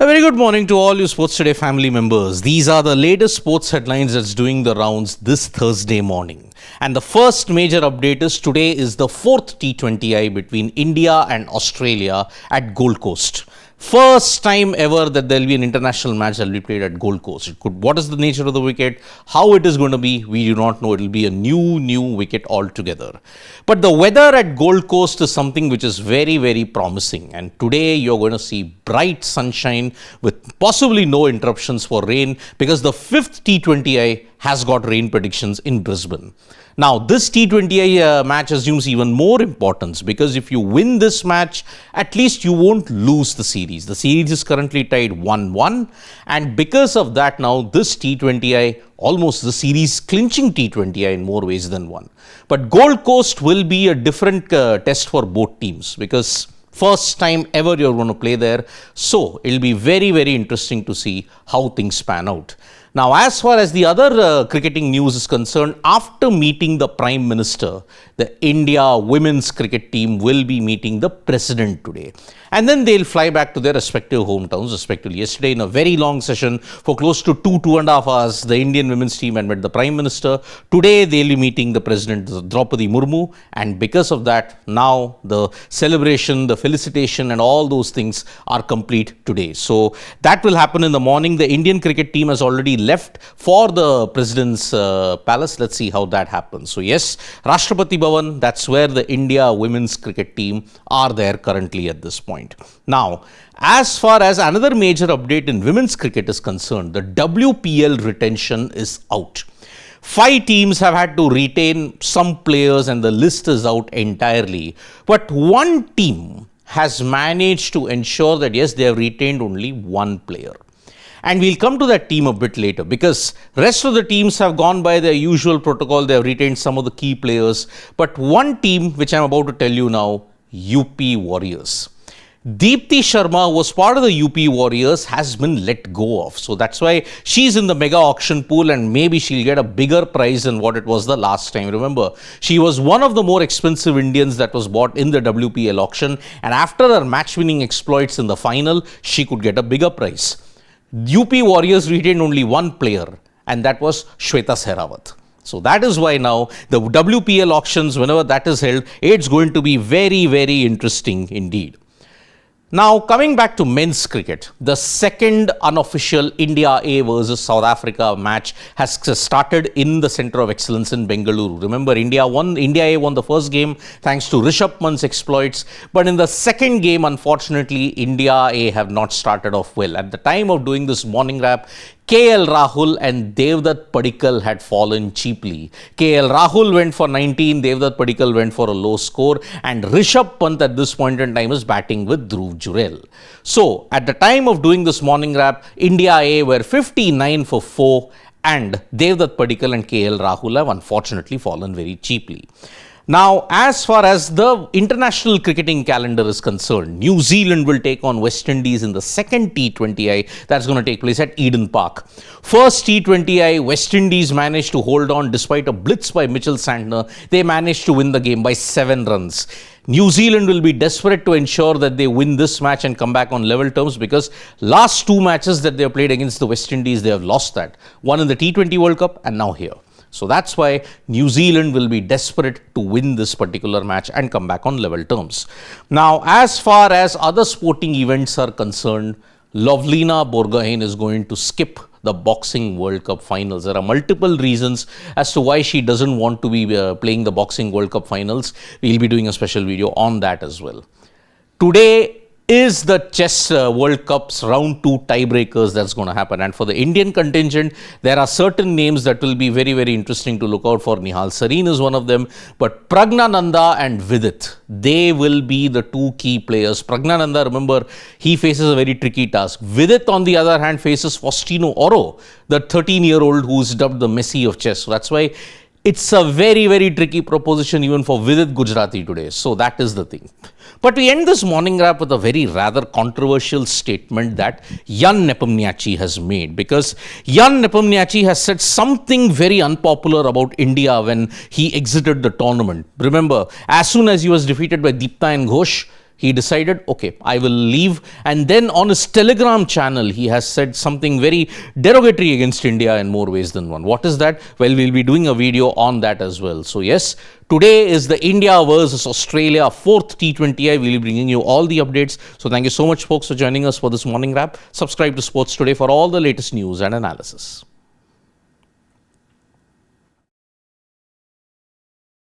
A very good morning to all you Sports Today family members. These are the latest sports headlines that's doing the rounds this Thursday morning. And the first major update is today is the fourth T20I between India and Australia at Gold Coast. First time ever that there will be an international match that will be played at Gold Coast. What is the nature of the wicket? How it is going to be? We do not know. It will be a new wicket altogether. But the weather at Gold Coast is something which is very, very promising. And today you're going to see bright sunshine with possibly no interruptions for rain because the fifth T20I has got rain predictions in Brisbane. Now, this T20I match assumes even more importance because if you win this match, at least you won't lose the series. The series is currently tied 1-1, and because of that now, this T20I, almost the series clinching T20I in more ways than one. But Gold Coast will be a different test for both teams because first time ever you're going to play there. So, it'll be very, very interesting to see how things pan out. Now, as far as the other cricketing news is concerned, after meeting the Prime Minister, the India women's cricket team will be meeting the President today. And then they'll fly back to their respective hometowns, respectively. Yesterday, in a very long session for close to 2.5 hours, the Indian women's team had met the Prime Minister. Today, they'll be meeting the President, Draupadi Murmu. And because of that, now the celebration, the felicitation and all those things are complete today. So that will happen in the morning. The Indian cricket team has already left for the President's palace. Let's see how that happens. So yes, Rashtrapati Bhavan, that's where the India women's cricket team are there currently at this point. Now, as far as another major update in women's cricket is concerned, the WPL retention is out. 5 teams have had to retain some players and the list is out entirely. But one team has managed to ensure that yes, they have retained only one player. And we'll come to that team a bit later because rest of the teams have gone by their usual protocol. They have retained some of the key players. But one team, which I'm about to tell you now, UP Warriorz. Deepti Sharma was part of the UP Warriorz, has been let go of. So that's why she's in the mega auction pool and maybe she'll get a bigger prize than what it was the last time. Remember, she was one of the more expensive Indians that was bought in the WPL auction. And after her match-winning exploits in the final, she could get a bigger prize. UP Warriorz retained only one player, and that was Shweta Sehrawat. So that is why now the WPL auctions, whenever that is held, it's going to be very, very interesting indeed. Now, coming back to men's cricket, the second unofficial India A versus South Africa match has started in the Centre of Excellence in Bengaluru. Remember, India A won the first game thanks to Rishabh Pant's exploits. But in the second game, unfortunately, India A have not started off well. At the time of doing this morning wrap, KL Rahul and Devdutt Padikkal had fallen cheaply. KL Rahul went for 19, Devdutt Padikkal went for a low score, and Rishabh Pant at this point in time is batting with Dhruv Jurel. So, at the time of doing this morning wrap, India A were 59 for 4 and Devdutt Padikkal and KL Rahul have unfortunately fallen very cheaply. Now, as far as the international cricketing calendar is concerned, New Zealand will take on West Indies in the second T20I that's going to take place at Eden Park. First T20I, West Indies managed to hold on despite a blitz by Mitchell Santner. They managed to win the game by 7 runs. New Zealand will be desperate to ensure that they win this match and come back on level terms because last 2 matches that they have played against the West Indies, they have lost that. One in the T20 World Cup and now here. So that's why New Zealand will be desperate to win this particular match and come back on level terms. Now, as far as other sporting events are concerned, Lovlina Borgohain is going to skip the Boxing World Cup finals. There are multiple reasons as to why she doesn't want to be playing the Boxing World Cup finals. We'll be doing a special video on that as well. Today is the Chess World Cup's round 2 tiebreakers that's going to happen. And for the Indian contingent, there are certain names that will be very, very interesting to look out for. Nihal Sareen is one of them. But Praggnanandhaa and Vidit, they will be the 2 key players. Praggnanandhaa, remember, he faces a very tricky task. Vidit, on the other hand, faces Faustino Oro, the 13-year-old who's dubbed the Messi of chess. So that's why it's a very, very tricky proposition even for Vidit Gujrathi today. So that is the thing. But we end this morning wrap with a very rather controversial statement that Jan Nepomniachtchi has made, because Jan Nepomniachtchi has said something very unpopular about India when he exited the tournament. Remember, as soon as he was defeated by Deepti and Ghosh, he decided, okay, I will leave. And then on his Telegram channel, he has said something very derogatory against India in more ways than one. What is that? Well, we'll be doing a video on that as well. So yes, today is the India versus Australia 4th T20I. We'll be bringing you all the updates. So thank you so much, folks, for joining us for this morning wrap. Subscribe to Sports Today for all the latest news and analysis.